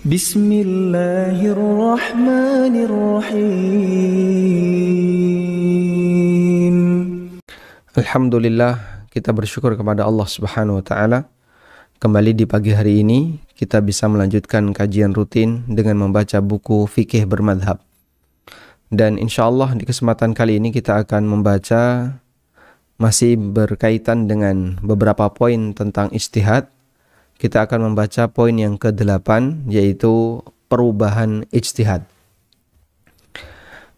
Bismillahirrahmanirrahim. Alhamdulillah, kita bersyukur kepada Allah Subhanahu wa taala. Kembali di pagi hari ini kita bisa melanjutkan kajian rutin dengan membaca buku fikih bermadhab. Dan insyaallah di kesempatan kali ini kita akan membaca masih berkaitan dengan beberapa poin tentang ijtihad. Kita akan membaca poin yang ke-8, yaitu perubahan ijtihad.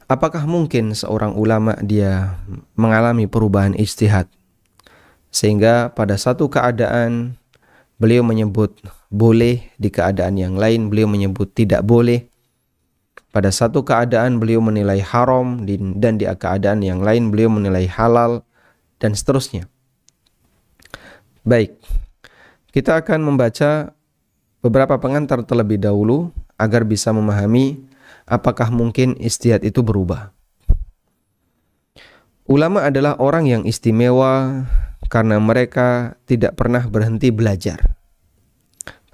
Apakah mungkin seorang ulama dia mengalami perubahan ijtihad? Sehingga pada satu keadaan beliau menyebut boleh, di keadaan yang lain beliau menyebut tidak boleh. Pada satu keadaan beliau menilai haram, dan di keadaan yang lain beliau menilai halal, dan seterusnya. Baik. Kita akan membaca beberapa pengantar terlebih dahulu agar bisa memahami apakah mungkin ijtihad itu berubah. Ulama adalah orang yang istimewa karena mereka tidak pernah berhenti belajar.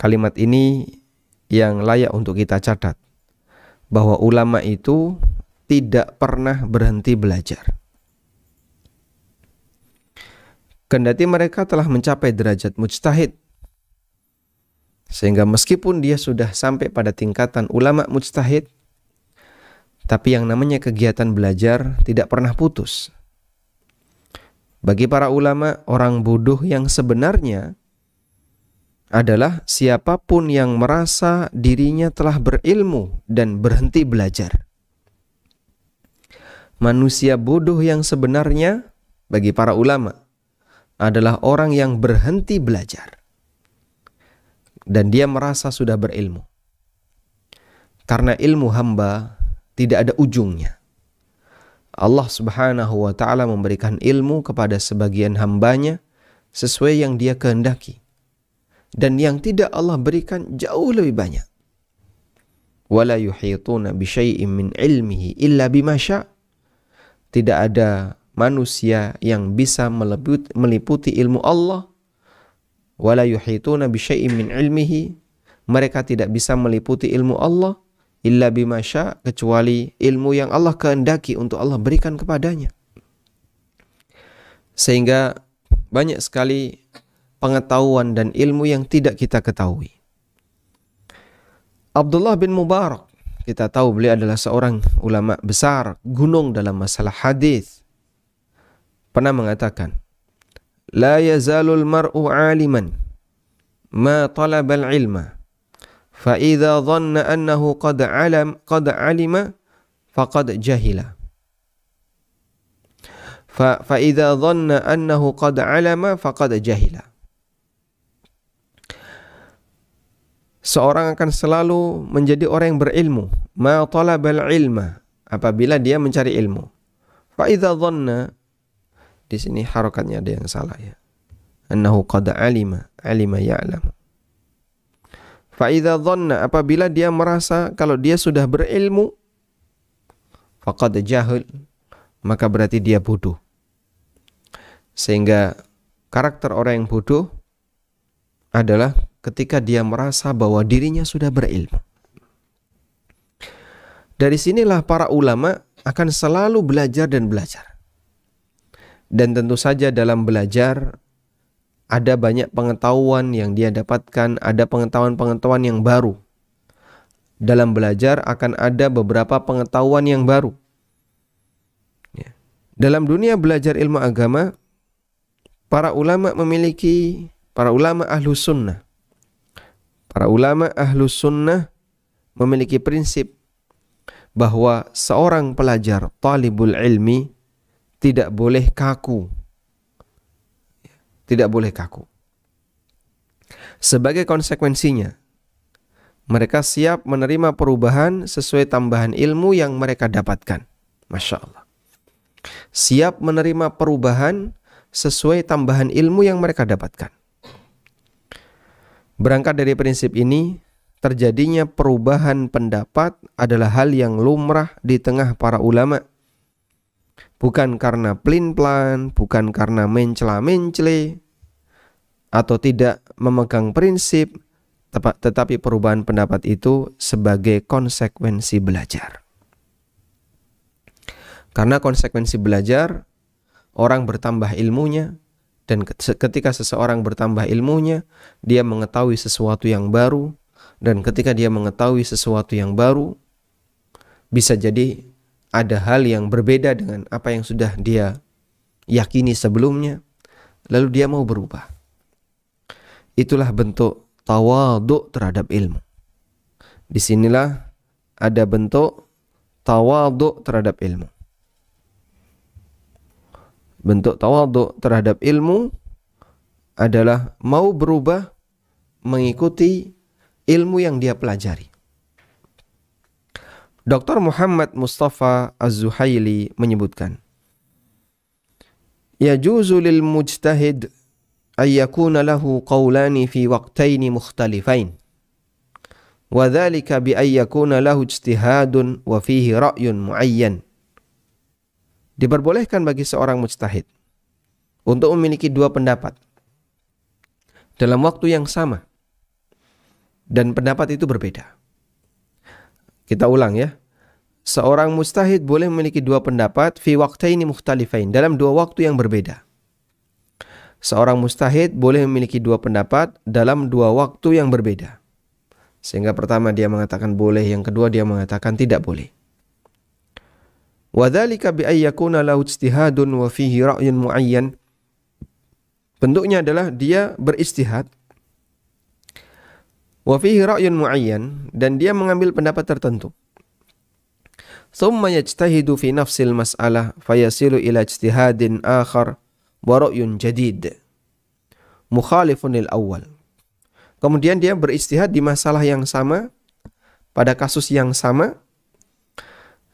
Kalimat ini yang layak untuk kita catat, bahwa ulama itu tidak pernah berhenti belajar. Kendati mereka telah mencapai derajat mujtahid, sehingga meskipun dia sudah sampai pada tingkatan ulama mujtahid, tapi yang namanya kegiatan belajar tidak pernah putus. Bagi para ulama, orang bodoh yang sebenarnya adalah siapapun yang merasa dirinya telah berilmu dan berhenti belajar. Manusia bodoh yang sebenarnya bagi para ulama adalah orang yang berhenti belajar dan dia merasa sudah berilmu. Karena ilmu hamba tidak ada ujungnya. Allah Subhanahu wa ta'ala memberikan ilmu kepada sebagian hambanya sesuai yang dia kehendaki. Dan yang tidak Allah berikan jauh lebih banyak. وَلَا يُحِيطُونَ بِشَيْءٍ مِّنْ عِلْمِهِ إِلَّا بِمَا شَاءَ. Tidak ada manusia yang bisa meliputi ilmu Allah. Wala yuhituna bi syai'in min ilmihi. Mereka tidak bisa meliputi ilmu Allah illa bima syaa, kecuali ilmu yang Allah kehendaki untuk Allah berikan kepadanya. Sehingga banyak sekali pengetahuan dan ilmu yang tidak kita ketahui. Abdullah bin Mubarak, kita tahu beliau adalah seorang ulama besar, gunung dalam masalah hadis, pernah mengatakan, la yazalul mar'u aliman ma talabal ilma fa idza dhanna annahu qad alima faqad jahila fa idza dhanna annahu qad alama faqad jahila. Seorang akan selalu menjadi orang yang berilmu, ma talabal ilma, apabila dia mencari ilmu. Fa idza dhanna, di sini harokatnya ada yang salah ya. Annahu qad alima ya'lam. Fa idza dhanna, apabila dia merasa kalau dia sudah berilmu, faqad jahil, maka berarti dia bodoh. Sehingga karakter orang yang bodoh adalah ketika dia merasa bahwa dirinya sudah berilmu. Dari sinilah para ulama akan selalu belajar dan belajar. Dan tentu saja dalam belajar ada banyak pengetahuan yang dia dapatkan, ada pengetahuan-pengetahuan yang baru. Dalam belajar akan ada beberapa pengetahuan yang baru. Ya. Dalam dunia belajar ilmu agama, para ulama ahlus sunnah. Para ulama ahlus sunnah memiliki prinsip bahwa seorang pelajar talibul ilmi tidak boleh kaku. Tidak boleh kaku. Sebagai konsekuensinya, mereka siap menerima perubahan sesuai tambahan ilmu yang mereka dapatkan. Masya Allah. Siap menerima perubahan sesuai tambahan ilmu yang mereka dapatkan. Berangkat dari prinsip ini, terjadinya perubahan pendapat adalah hal yang lumrah di tengah para ulama. Bukan karena pelin-pelan, bukan karena mencela-mencele, atau tidak memegang prinsip, tetapi perubahan pendapat itu sebagai konsekuensi belajar. Karena konsekuensi belajar, orang bertambah ilmunya, dan ketika seseorang bertambah ilmunya, dia mengetahui sesuatu yang baru, dan ketika dia mengetahui sesuatu yang baru, bisa jadi ada hal yang berbeda dengan apa yang sudah dia yakini sebelumnya, lalu dia mau berubah. Itulah bentuk tawadhu terhadap ilmu. Disinilah ada bentuk tawadhu terhadap ilmu. Bentuk tawadhu terhadap ilmu adalah mau berubah mengikuti ilmu yang dia pelajari. Dr. Muhammad Mustafa Az-Zuhaili menyebutkan, yajuzu lil mujtahid ay yakuna lahu qawlani fi waqtaini mukhtalifain, wa dhalika bi ay yakuna lahu ijtihadun wa fihi ra'yun muayyan. Diperbolehkan bagi seorang mujtahid untuk memiliki dua pendapat dalam waktu yang sama, dan pendapat itu berbeda. Kita ulang ya. Seorang mujtahid boleh memiliki dua pendapat fi waqtaini mukhtalifain, dalam dua waktu yang berbeda. Seorang mujtahid boleh memiliki dua pendapat dalam dua waktu yang berbeda. Sehingga pertama dia mengatakan boleh, yang kedua dia mengatakan tidak boleh. Wa dzalika bi ay yakuna lahu ijtihadun wa fihi ra'yun muayyan. Bentuknya adalah dia beristihad, wa fihi ra'yun muayyan, dan dia mengambil pendapat tertentu. Thumma yajtahidu fi nafsil mas'alah fayasilu ila ijtihadin akhar wa ra'yun jadid mukhalifun lil awwal. Kemudian dia beristihad di masalah yang sama, pada kasus yang sama,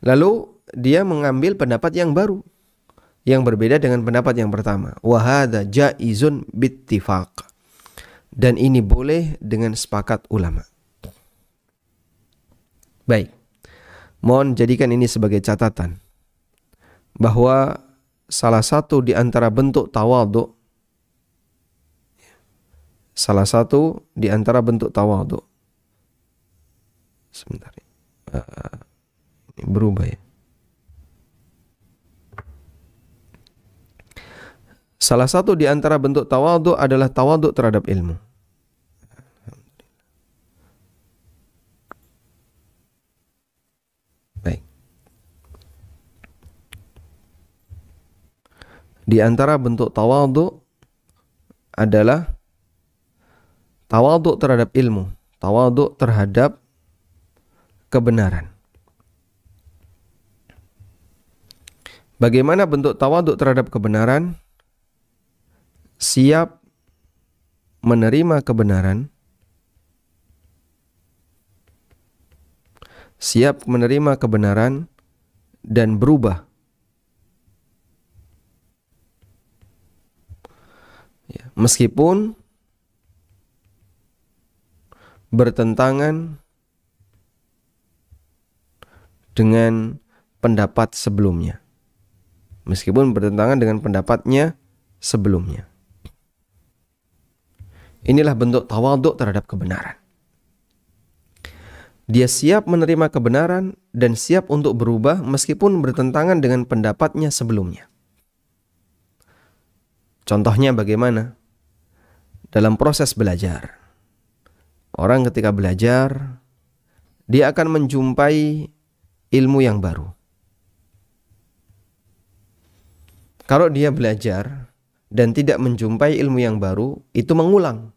lalu dia mengambil pendapat yang baru, yang berbeda dengan pendapat yang pertama. Wa hadza jaizun bittifaq. Dan ini boleh dengan sepakat ulama. Baik. Mohon jadikan ini sebagai catatan bahwa salah satu di antara bentuk tawadhu, sebentar. Ini berubah ya. Salah satu di antara bentuk tawadhu adalah tawadhu terhadap ilmu. Baik. Di antara bentuk tawadhu adalah tawadhu terhadap ilmu, tawadhu terhadap kebenaran. Bagaimana bentuk tawadhu terhadap kebenaran? Siap menerima kebenaran, dan berubah. Ya, meskipun bertentangan dengan pendapat sebelumnya. Meskipun bertentangan dengan pendapatnya sebelumnya. Inilah bentuk tawadhu terhadap kebenaran. Dia siap menerima kebenaran dan siap untuk berubah meskipun bertentangan dengan pendapatnya sebelumnya. Contohnya bagaimana? Dalam proses belajar. Orang ketika belajar, dia akan menjumpai ilmu yang baru. Kalau dia belajar dan tidak menjumpai ilmu yang baru, itu mengulang.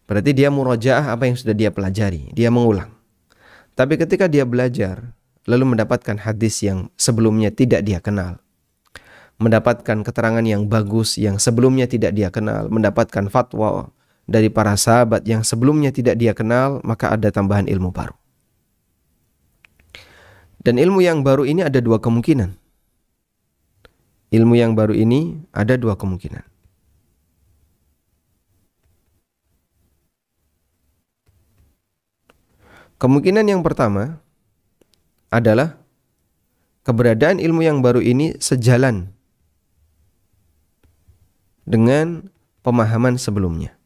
Berarti dia murajaah apa yang sudah dia pelajari, dia mengulang. Tapi ketika dia belajar, lalu mendapatkan hadis yang sebelumnya tidak dia kenal, mendapatkan keterangan yang bagus yang sebelumnya tidak dia kenal, mendapatkan fatwa dari para sahabat yang sebelumnya tidak dia kenal, maka ada tambahan ilmu baru. Dan ilmu yang baru ini ada dua kemungkinan. Ilmu yang baru ini ada dua kemungkinan. Kemungkinan yang pertama adalah keberadaan ilmu yang baru ini sejalan dengan pemahaman sebelumnya.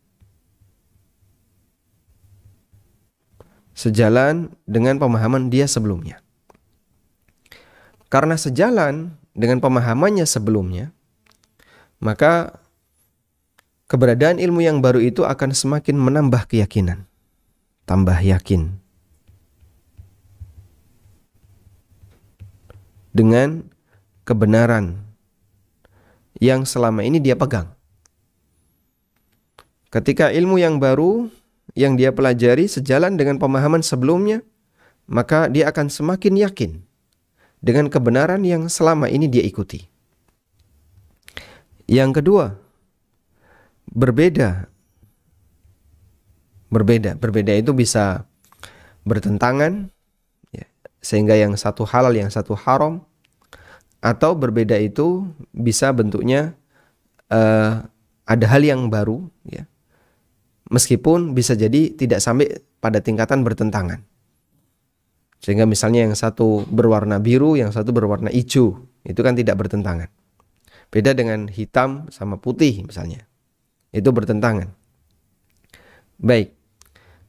sejalan dengan pemahaman dia sebelumnya. Karena sejalan dengan pemahamannya sebelumnya, maka keberadaan ilmu yang baru itu akan semakin menambah keyakinan, tambah yakin dengan kebenaran yang selama ini dia pegang. Ketika ilmu yang baru yang dia pelajari sejalan dengan pemahaman sebelumnya, maka dia akan semakin yakin dengan kebenaran yang selama ini dia ikuti. Yang kedua, berbeda itu bisa bertentangan, ya, sehingga yang satu halal yang satu haram, atau berbeda itu bisa bentuknya ada hal yang baru, ya, meskipun bisa jadi tidak sampai pada tingkatan bertentangan. Sehingga misalnya yang satu berwarna biru, yang satu berwarna hijau, itu kan tidak bertentangan. Beda dengan hitam sama putih misalnya, itu bertentangan. Baik.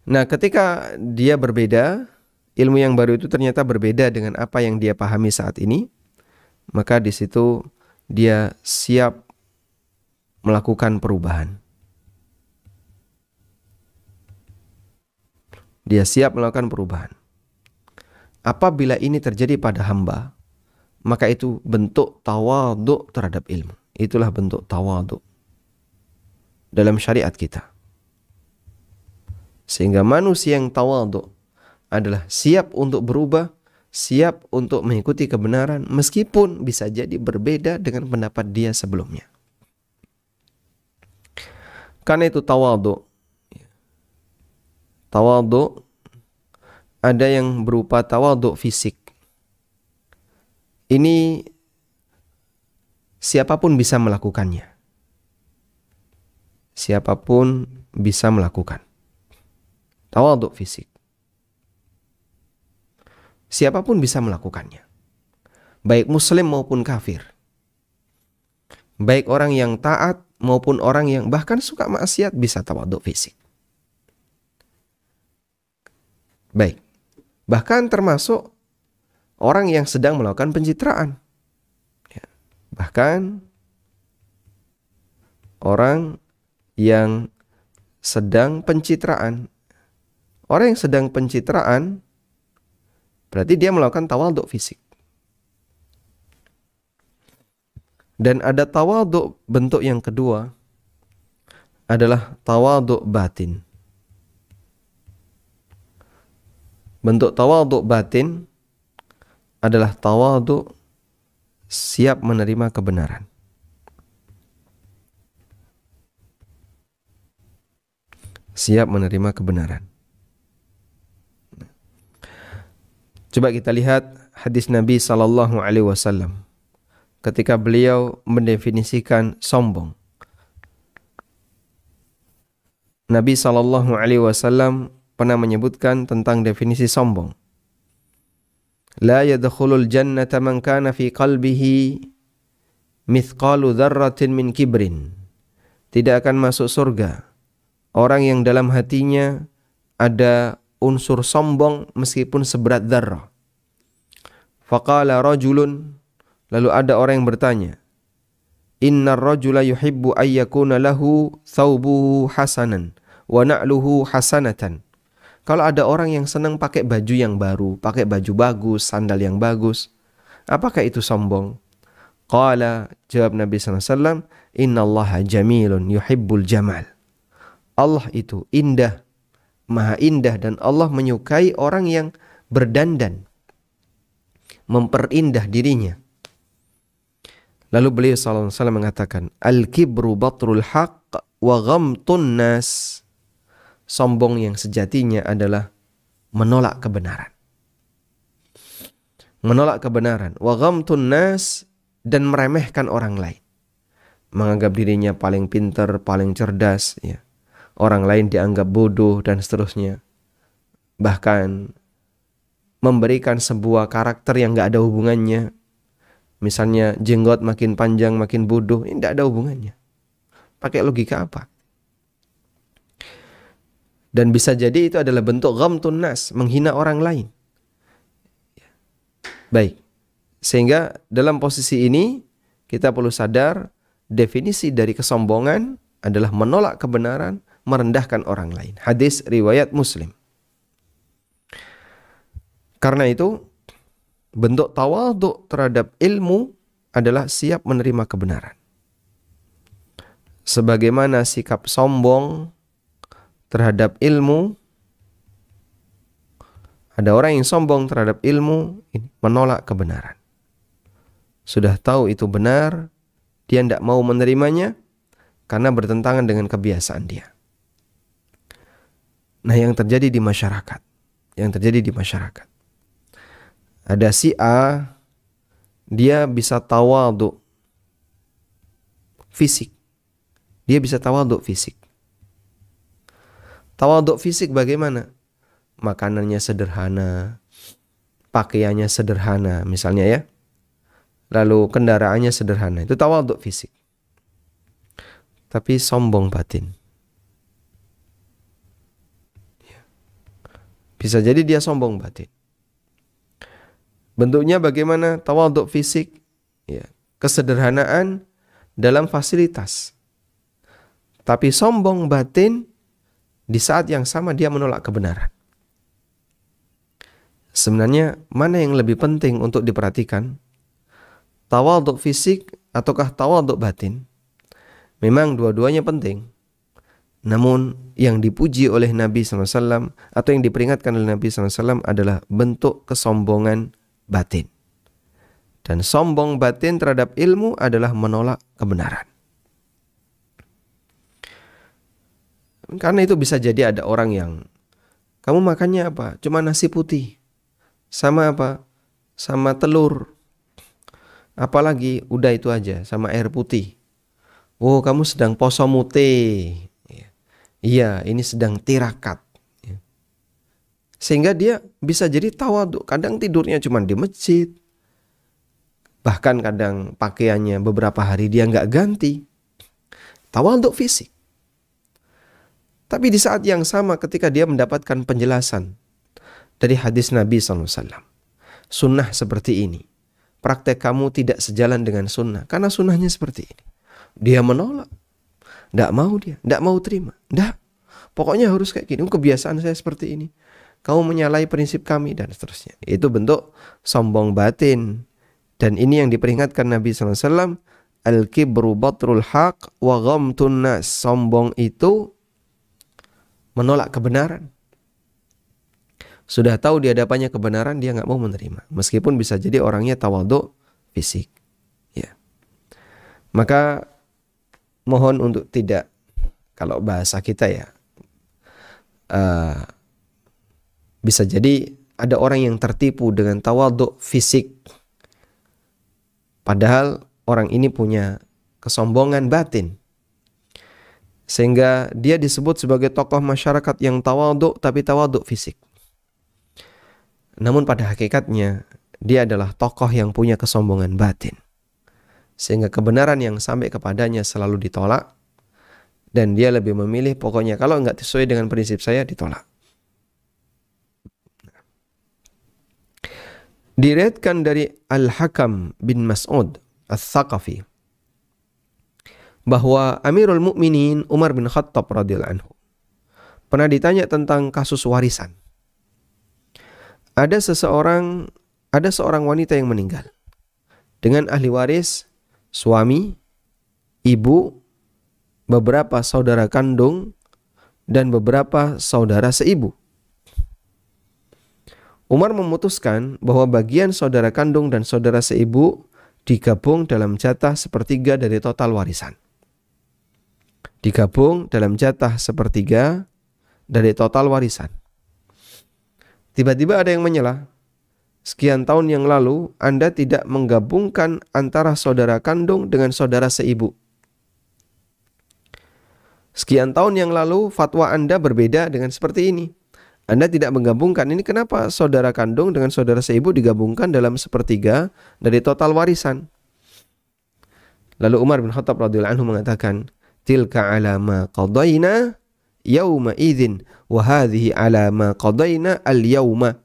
Nah, ketika dia berbeda, ilmu yang baru itu ternyata berbeda dengan apa yang dia pahami saat ini, maka di situ dia siap melakukan perubahan. Dia siap melakukan perubahan. Apabila ini terjadi pada hamba, maka itu bentuk tawadhu terhadap ilmu. Itulah bentuk tawadhu dalam syariat kita. Sehingga manusia yang tawadhu adalah siap untuk berubah, siap untuk mengikuti kebenaran, meskipun bisa jadi berbeda dengan pendapat dia sebelumnya. Karena itu tawadhu ada yang berupa tawadhu fisik. Ini siapapun bisa melakukannya. Siapapun bisa melakukan tawadhu fisik. Siapapun bisa melakukannya. Baik muslim maupun kafir. Baik orang yang taat maupun orang yang bahkan suka maksiat bisa tawadhu fisik. Baik. Bahkan termasuk orang yang sedang melakukan pencitraan. Ya. Bahkan orang yang sedang pencitraan. Orang yang sedang pencitraan berarti dia melakukan tawadhu fisik. Dan ada tawadhu bentuk yang kedua adalah tawadhu batin. Bentuk tawadhu batin adalah tawadhu siap menerima kebenaran. Siap menerima kebenaran. Coba kita lihat hadis Nabi SAW ketika beliau mendefinisikan sombong. Nabi SAW pernah menyebutkan tentang definisi sombong. La yadkhulul jannata man kana fi qalbihi mithqalu dzarratin min kibrin. Tidak akan masuk surga orang yang dalam hatinya ada unsur sombong meskipun seberat dzarrah. Faqala rajulun, lalu ada orang yang bertanya, innar rajula yuhibbu ayyakuna lahu thawbuhu hasanan wa na'luhu hasanatan. Kalau ada orang yang senang pakai baju yang baru, pakai baju bagus, sandal yang bagus, apakah itu sombong? Qala, jawab Nabi SAW, innallaha jamilun yuhibbul jamal. Allah itu indah, maha indah, dan Allah menyukai orang yang berdandan, memperindah dirinya. Lalu beliau SAW mengatakan, al-kibru batrul haqq wa ghamtun nas. Sombong yang sejatinya adalah menolak kebenaran. Menolak kebenaran. Wa ghamtun nas, dan meremehkan orang lain. Menganggap dirinya paling pintar, paling cerdas. Ya. Orang lain dianggap bodoh dan seterusnya. Bahkan memberikan sebuah karakter yang gak ada hubungannya. Misalnya jenggot makin panjang makin bodoh. Ini gak ada hubungannya. Pakai logika apa? Dan bisa jadi itu adalah bentuk ghamtun nas, menghina orang lain. Baik. Sehingga dalam posisi ini kita perlu sadar definisi dari kesombongan adalah menolak kebenaran, merendahkan orang lain. Hadis riwayat Muslim. Karena itu bentuk tawadhu terhadap ilmu adalah siap menerima kebenaran. Sebagaimana sikap sombong terhadap ilmu, ada orang yang sombong terhadap ilmu, ini menolak kebenaran. Sudah tahu itu benar, dia tidak mau menerimanya karena bertentangan dengan kebiasaan dia. Nah, yang terjadi di masyarakat, ada si A, dia bisa tawadhu fisik. Tawadhu fisik bagaimana? Makanannya sederhana, pakaiannya sederhana misalnya ya. Lalu kendaraannya sederhana. Itu tawadhu fisik. Tapi sombong batin. Bisa jadi dia sombong batin. Bentuknya bagaimana? Tawadhu fisik, ya, kesederhanaan dalam fasilitas. Tapi sombong batin, di saat yang sama dia menolak kebenaran. Sebenarnya mana yang lebih penting untuk diperhatikan? Tawadhu fisik ataukah tawadhu batin? Memang dua-duanya penting. Namun yang dipuji oleh Nabi SAW atau yang diperingatkan oleh Nabi SAW adalah bentuk kesombongan batin. Dan sombong batin terhadap ilmu adalah menolak kebenaran. Karena itu bisa jadi ada orang yang, kamu makannya apa? Cuma nasi putih. Sama apa? Sama telur. Apalagi udah itu aja, sama air putih. Oh, kamu sedang poso mute. Iya, ini sedang tirakat. Sehingga dia bisa jadi tawadhu. Kadang tidurnya cuma di masjid. Bahkan kadang pakaiannya beberapa hari dia nggak ganti. Tawadhu fisik. Tapi di saat yang sama ketika dia mendapatkan penjelasan dari hadis Nabi SAW. Sunnah seperti ini. Praktek kamu tidak sejalan dengan sunnah. Karena sunnahnya seperti ini. Dia menolak. Tidak mau dia. Tidak mau terima. Tidak. Pokoknya harus kayak gini. Kebiasaan saya seperti ini. Kamu menyalahi prinsip kami dan seterusnya. Itu bentuk sombong batin. Dan ini yang diperingatkan Nabi SAW. Al-kibru batrul haq wa ghamtun nas. Sombong itu menolak kebenaran. Sudah tahu di hadapannya kebenaran, dia nggak mau menerima. Meskipun bisa jadi orangnya tawadhu fisik. Ya. Maka mohon untuk tidak, kalau bahasa kita ya, bisa jadi ada orang yang tertipu dengan tawadhu fisik. Padahal orang ini punya kesombongan batin. Sehingga dia disebut sebagai tokoh masyarakat yang tawadhu, tapi tawadhu fisik. Namun pada hakikatnya, dia adalah tokoh yang punya kesombongan batin. Sehingga kebenaran yang sampai kepadanya selalu ditolak. Dan dia lebih memilih, pokoknya kalau nggak sesuai dengan prinsip saya, ditolak. Diriwayatkan dari Al-Hakam bin Mas'ud Ats-Tsaqafi bahwa Amirul Mukminin Umar bin Khattab radhiyallahu anhu pernah ditanya tentang kasus warisan. Ada seorang wanita yang meninggal dengan ahli waris suami, ibu, beberapa saudara kandung dan beberapa saudara seibu. Umar memutuskan bahwa bagian saudara kandung dan saudara seibu digabung dalam jatah sepertiga dari total warisan. Digabung dalam jatah sepertiga dari total warisan. Tiba-tiba ada yang menyela. Sekian tahun yang lalu Anda tidak menggabungkan antara saudara kandung dengan saudara seibu. Sekian tahun yang lalu fatwa Anda berbeda dengan seperti ini. Anda tidak menggabungkan. Ini kenapa saudara kandung dengan saudara seibu digabungkan dalam sepertiga dari total warisan? Lalu Umar bin Khattab radhiyallahu anhu mengatakan, tilka ala ma qadayna yauma idzin wa hadhihi ala ma qadaina al-yauma.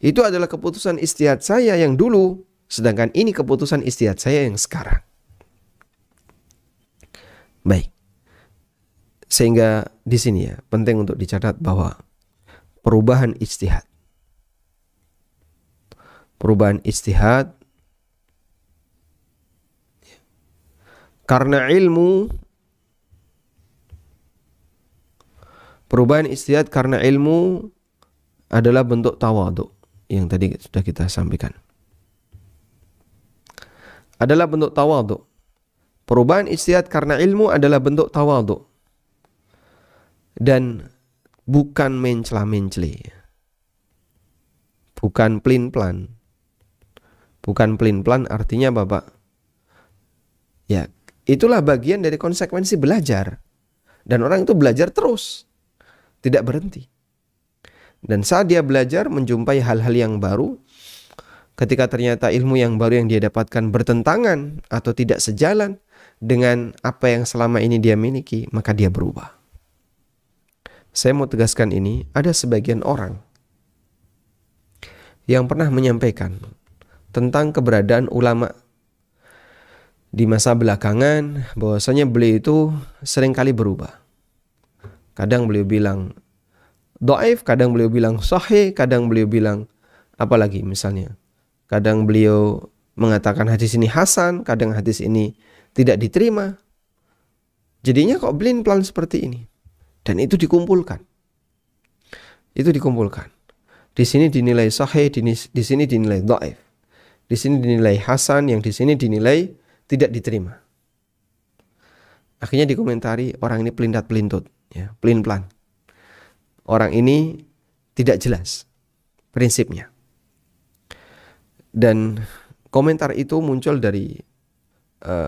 Itu adalah keputusan ijtihad saya yang dulu, sedangkan ini keputusan ijtihad saya yang sekarang. Baik. Sehingga di sini ya penting untuk dicatat bahwa perubahan ijtihad karena ilmu, perubahan ijtihad karena ilmu adalah bentuk tawadhu yang tadi sudah kita sampaikan. Adalah bentuk tawadhu. Perubahan ijtihad karena ilmu adalah bentuk tawadhu. Dan bukan mencela-menceli. Bukan pelin-pelan. Bukan pelin-pelan artinya Bapak. Ya, itulah bagian dari konsekuensi belajar. Dan orang itu belajar terus. Tidak berhenti. Dan saat dia belajar menjumpai hal-hal yang baru, ketika ternyata ilmu yang baru yang dia dapatkan bertentangan atau tidak sejalan dengan apa yang selama ini dia miliki, maka dia berubah. Saya mau tegaskan ini, ada sebagian orang yang pernah menyampaikan tentang keberadaan ulama di masa belakangan, bahwasanya beliau itu seringkali berubah. Kadang beliau bilang dhaif, kadang beliau bilang sahih, kadang beliau bilang apalagi misalnya. Kadang beliau mengatakan hadis ini hasan, kadang hadis ini tidak diterima. Jadinya kok pelin-pelan seperti ini. Dan itu dikumpulkan. Di sini dinilai sahih, di sini dinilai dhaif. Di sini dinilai hasan, yang di sini dinilai tidak diterima. Akhirnya dikomentari orang ini pelintat-pelintut, ya, pelin-pelan. Orang ini tidak jelas prinsipnya. Dan komentar itu muncul dari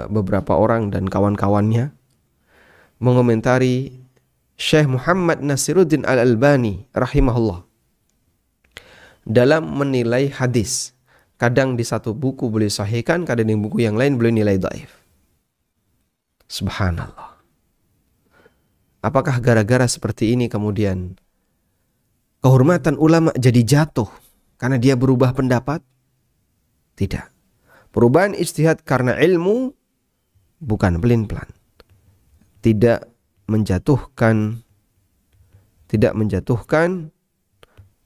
beberapa orang dan kawan-kawannya mengomentari Syekh Muhammad Nasiruddin Al-Albani rahimahullah dalam menilai hadis. Kadang di satu buku beliau sahihkan, kadang di buku yang lain beliau nilai dhaif. Subhanallah. Apakah gara-gara seperti ini kemudian kehormatan ulama jadi jatuh karena dia berubah pendapat? Tidak. Perubahan ijtihad karena ilmu bukan pelin-pelan. Tidak menjatuhkan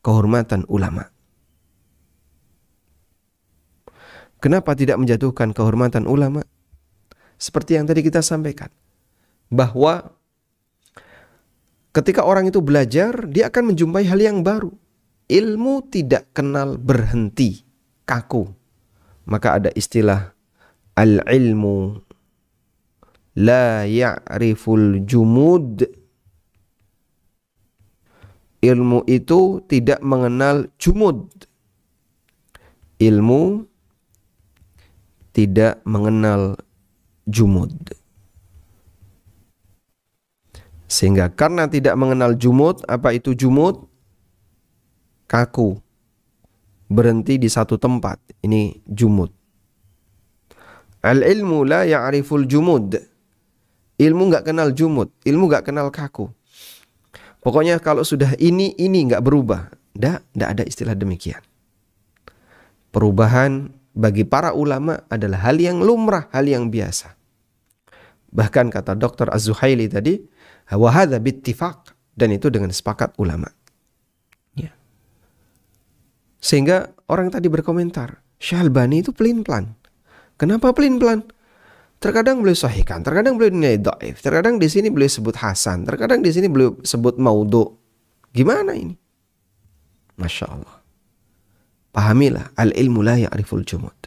kehormatan ulama. Kenapa tidak menjatuhkan kehormatan ulama? Seperti yang tadi kita sampaikan, bahwa ketika orang itu belajar, dia akan menjumpai hal yang baru. Ilmu tidak kenal berhenti, kaku. Maka ada istilah al-ilmu la ya'riful jumud. Ilmu itu tidak mengenal jumud. Ilmu tidak mengenal jumud. Sehingga karena tidak mengenal jumud, apa itu jumud? Kaku. Berhenti di satu tempat. Ini jumud. Al-ilmu la ya'riful jumud. Ilmu nggak kenal jumud. Ilmu nggak kenal kaku. Pokoknya kalau sudah ini nggak berubah. Nggak ada istilah demikian. Perubahan bagi para ulama adalah hal yang lumrah, hal yang biasa. Bahkan kata Dr. Az-Zuhaili tadi, wa hadza bittifaq, dan itu dengan sepakat ulama. Ya. Sehingga orang tadi berkomentar, Syekh Albani itu pelin-pelan. Kenapa pelin-pelan? Terkadang beliau sahihkan, terkadang beliau nilai dhaif, terkadang di sini beliau sebut hasan, terkadang di sini beliau sebut maudhu. Gimana ini? Masya Allah. Pahamilah, al-ilmu la ya'riful jumud.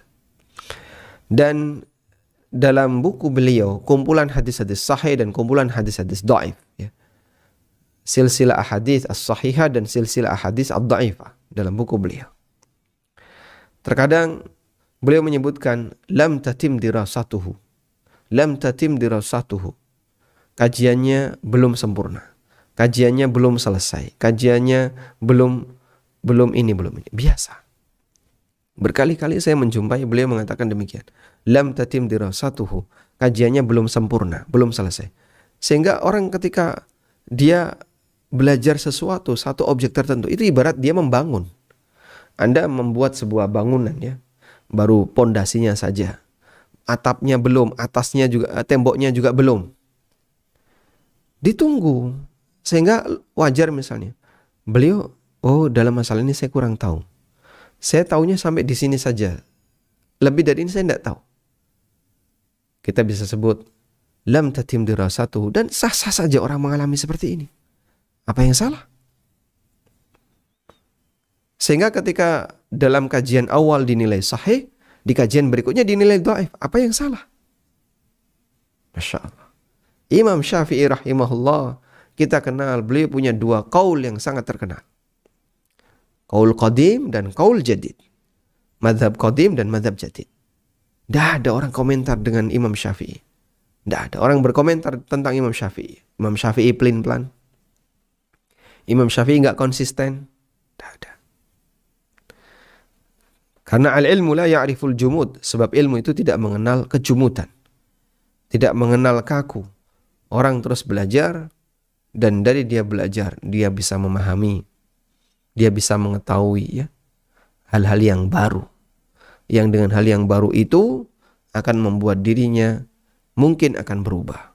Dan dalam buku beliau, kumpulan hadis-hadis sahih dan kumpulan hadis-hadis dhaif, ya. Silsilah ahadits as-sahihah dan silsilah ahadits ad-dhaifah dalam buku beliau. Terkadang beliau menyebutkan lam tatim dirasatuhu. Kajiannya belum sempurna. Kajiannya belum selesai. Kajiannya belum ini. Biasa. Berkali-kali saya menjumpai beliau mengatakan demikian. Lam tatim dirasatuhu. Kajiannya belum sempurna, belum selesai. Sehingga orang ketika dia belajar sesuatu, satu objek tertentu, itu ibarat dia membangun. Anda membuat sebuah bangunan ya, baru pondasinya saja. Atapnya belum, atasnya juga, temboknya juga belum. Ditunggu. Sehingga wajar misalnya, beliau, oh dalam masalah ini saya kurang tahu. Saya taunya sampai di sini saja. Lebih dari ini saya tidak tahu. Kita bisa sebut lam tatim dirasatuhu, dan sah-sah saja orang mengalami seperti ini. Apa yang salah? Sehingga ketika dalam kajian awal dinilai sahih, di kajian berikutnya dinilai dhaif. Apa yang salah? Masya Allah. Imam Syafi'i rahimahullah, kita kenal beliau punya dua qaul yang sangat terkenal. Qaul qadim dan qaul jadid. Madhab qadim dan madhab jadid. Tidak ada orang komentar dengan Imam Syafi'i. Tidak ada orang berkomentar tentang Imam Syafi'i. Imam Syafi'i pelin-pelan. Imam Syafi'i nggak konsisten. Tidak ada. Karena al-ilmu la ya'riful jumud. Sebab ilmu itu tidak mengenal kejumutan. Tidak mengenal kaku. Orang terus belajar. Dan dari dia belajar, dia bisa memahami. Dia bisa mengetahui ya, hal-hal yang baru. Yang dengan hal yang baru itu akan membuat dirinya mungkin akan berubah.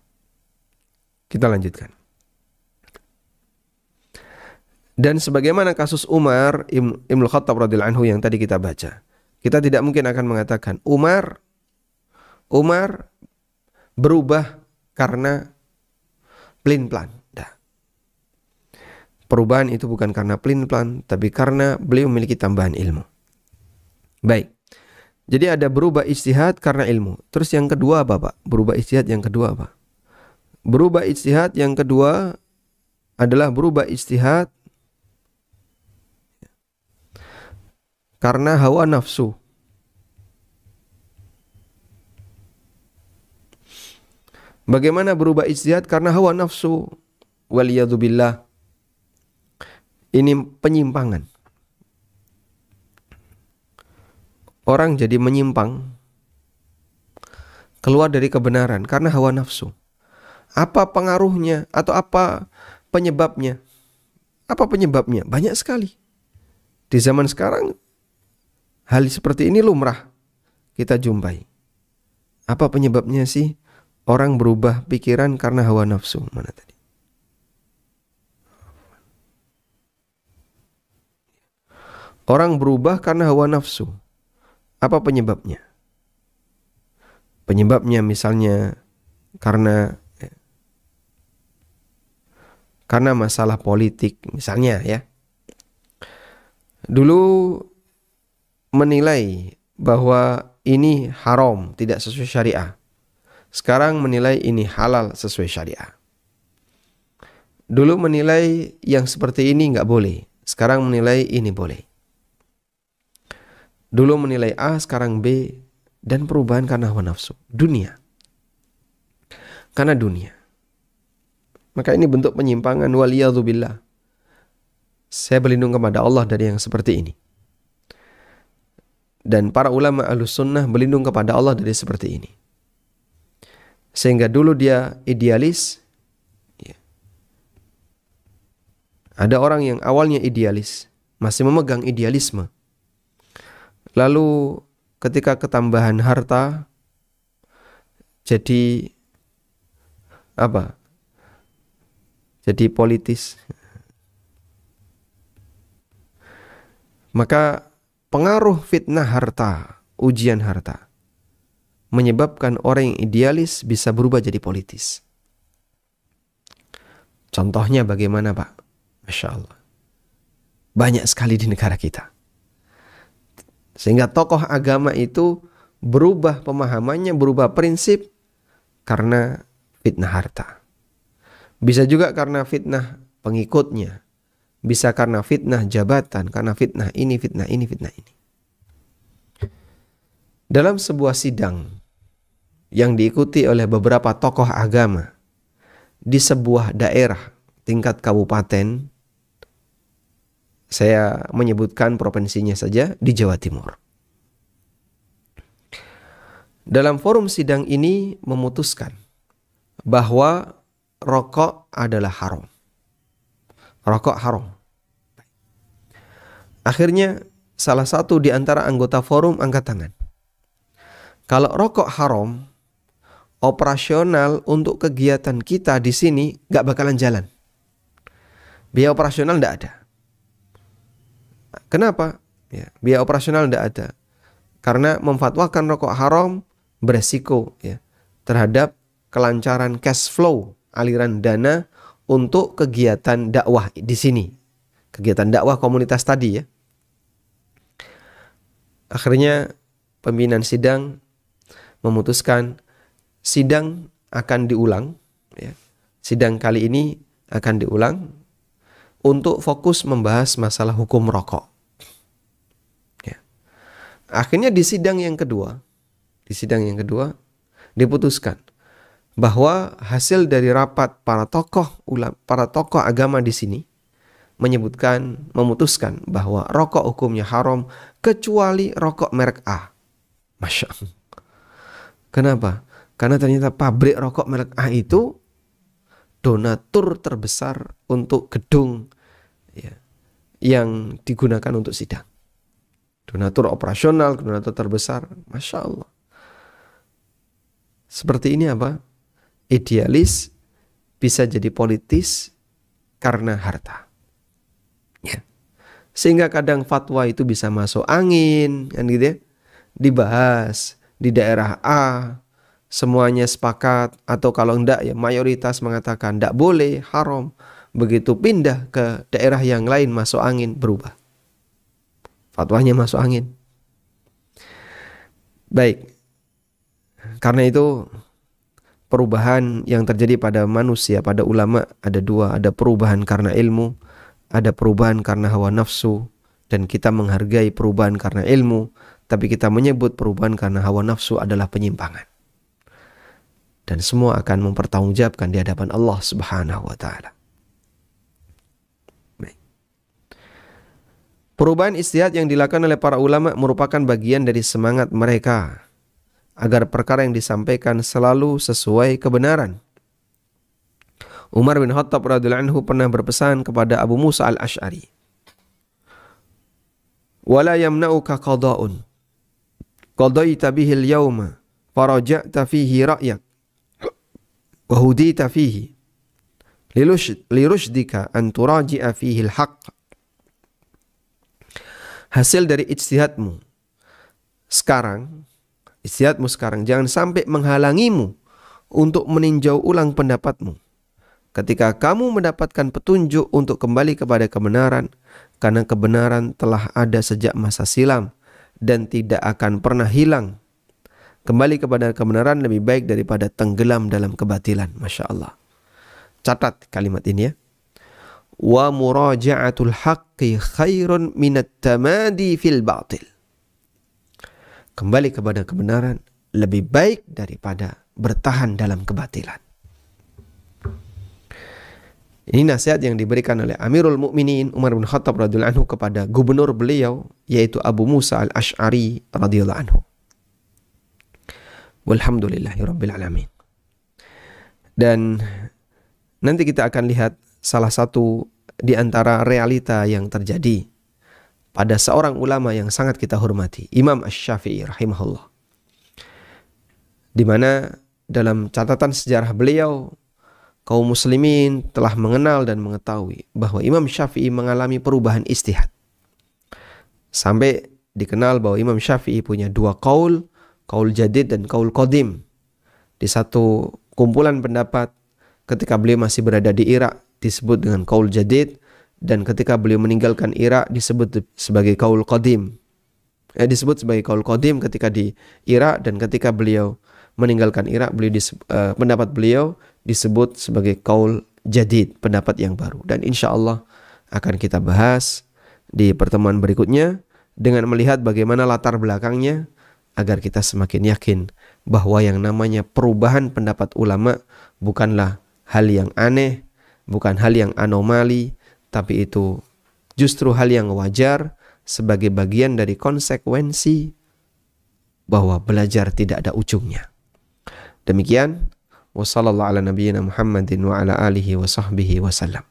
Kita lanjutkan. Dan sebagaimana kasus Umar Ibnu Khattab radhiyallahu anhu yang tadi kita baca, kita tidak mungkin akan mengatakan Umar berubah karena pelin-pelan. Nah, perubahan itu bukan karena pelin-pelan, tapi karena beliau memiliki tambahan ilmu. Baik. Jadi ada berubah ijtihad karena ilmu. Terus yang kedua apa, Pak? Berubah ijtihad yang kedua apa? Berubah ijtihad yang kedua adalah berubah ijtihad karena hawa nafsu. Bagaimana berubah ijtihad karena hawa nafsu? Waliyadzubillah. Ini penyimpangan. Orang jadi menyimpang, keluar dari kebenaran karena hawa nafsu. Apa pengaruhnya atau apa penyebabnya? Apa penyebabnya? Banyak sekali. Di zaman sekarang, hal seperti ini lumrah kita jumpai. Apa penyebabnya sih? Orang berubah pikiran karena hawa nafsu. Mana tadi? Orang berubah karena hawa nafsu. Apa penyebabnya? Penyebabnya misalnya karena masalah politik misalnya ya. Dulu menilai bahwa ini haram, tidak sesuai syariah. Sekarang menilai ini halal sesuai syariah. Dulu menilai yang seperti ini nggak boleh. Sekarang menilai ini boleh. Dulu menilai A, sekarang B. Dan perubahan karena hawa nafsu. Dunia. Karena dunia. Maka ini bentuk penyimpangan. Waliyadzubillah. Saya berlindung kepada Allah dari yang seperti ini. Dan para ulama Ahlus Sunnah berlindung kepada Allah dari seperti ini. Sehingga dulu dia idealis. Ya. Ada orang yang awalnya idealis. Masih memegang idealisme. Lalu ketika ketambahan harta, jadi apa? Jadi politis. Maka pengaruh fitnah harta, ujian harta, menyebabkan orang yang idealis bisa berubah jadi politis. Contohnya bagaimana, Pak? Masya Allah. Banyak sekali di negara kita. Sehingga tokoh agama itu berubah pemahamannya, berubah prinsip karena fitnah harta. Bisa juga karena fitnah pengikutnya. Bisa karena fitnah jabatan, karena fitnah ini, fitnah ini, fitnah ini. Dalam sebuah sidang yang diikuti oleh beberapa tokoh agama di sebuah daerah tingkat kabupaten, saya menyebutkan provinsinya saja, di Jawa Timur. Dalam forum sidang ini memutuskan bahwa rokok adalah haram. rokok haram. Akhirnya salah satu di antara anggota forum angkat tangan. Kalau rokok haram, operasional untuk kegiatan kita di sini gak bakalan jalan. Biaya operasional gak ada. Kenapa? Ya, biaya operasional gak ada. Karena memfatwakan rokok haram beresiko ya, terhadap kelancaran cash flow, aliran dana untuk kegiatan dakwah di sini. Kegiatan dakwah komunitas tadi ya. Akhirnya pimpinan sidang memutuskan sidang akan diulang ya. Sidang kali ini akan diulang untuk fokus membahas masalah hukum rokok. Ya. Akhirnya di sidang yang kedua diputuskan bahwa hasil dari rapat para tokoh agama di sini memutuskan bahwa rokok hukumnya haram kecuali rokok merek A. Masya Allah. Kenapa? Karena ternyata pabrik rokok merek A itu donatur terbesar untuk gedung ya, yang digunakan untuk sidang. Donatur operasional, donatur terbesar. Masya Allah. Seperti ini apa? Idealis bisa jadi politis karena harta. Ya. Sehingga kadang fatwa itu bisa masuk angin, kan gitu ya. Dibahas di daerah A, semuanya sepakat, atau kalau enggak ya mayoritas mengatakan enggak boleh, haram. Begitu pindah ke daerah yang lain masuk angin, berubah. Fatwanya masuk angin. Baik. Karena itu perubahan yang terjadi pada manusia, pada ulama ada dua. Ada perubahan karena ilmu, ada perubahan karena hawa nafsu. Dan kita menghargai perubahan karena ilmu, tapi kita menyebut perubahan karena hawa nafsu adalah penyimpangan. Dan semua akan mempertanggungjawabkan di hadapan Allah Subhanahu wa Ta'ala. Perubahan ijtihad yang dilakukan oleh para ulama merupakan bagian dari semangat mereka agar perkara yang disampaikan selalu sesuai kebenaran. Umar bin Khattab radhiyallahu anhu pernah berpesan kepada Abu Musa al-Ash'ari, "Wala yamna'uka qada'un qadaita bihi al-yawma faraja'ta fihi ra'yak wa hudita fihi lirushdika an turaji'a fihi al-haqq." Hasil dari ijtihadmu sekarang jangan sampai menghalangimu untuk meninjau ulang pendapatmu ketika kamu mendapatkan petunjuk untuk kembali kepada kebenaran, karena kebenaran telah ada sejak masa silam dan tidak akan pernah hilang. Kembali kepada kebenaran lebih baik daripada tenggelam dalam kebatilan. Masya Allah. Catat kalimat ini ya. Wa muraja'atul haqqi khairun minat tamadi fil batil. Kembali kepada kebenaran lebih baik daripada bertahan dalam kebatilan. Ini nasihat yang diberikan oleh Amirul Mukminin Umar bin Khattab radhiyallahu anhu kepada gubernur beliau, yaitu Abu Musa al-Ash'ari radhiyallahu anhu. Walhamdulillahirabbil alamin. Dan nanti kita akan lihat salah satu di antara realita yang terjadi pada seorang ulama yang sangat kita hormati, Imam Asy-Syafi'i rahimahullah. Di mana dalam catatan sejarah beliau, kaum muslimin telah mengenal dan mengetahui bahwa Imam Syafi'i mengalami perubahan ijtihad. Sampai dikenal bahwa Imam Syafi'i punya dua qaul jadid dan qaul qadim. Di satu kumpulan pendapat ketika beliau masih berada di Irak disebut dengan qaul jadid, dan ketika beliau meninggalkan Irak disebut sebagai qaul qadim. Disebut sebagai qaul qadim ketika di Irak, dan ketika beliau meninggalkan Irak, pendapat beliau disebut sebagai qaul jadid, pendapat yang baru. Dan insya Allah akan kita bahas di pertemuan berikutnya dengan melihat bagaimana latar belakangnya, agar kita semakin yakin bahwa yang namanya perubahan pendapat ulama bukanlah hal yang aneh, bukan hal yang anomali, tapi itu justru hal yang wajar sebagai bagian dari konsekuensi bahwa belajar tidak ada ujungnya. Demikian, wassallallahu ala nabiyyina Muhammadin wa ala alihi wa sahbihi wasallam.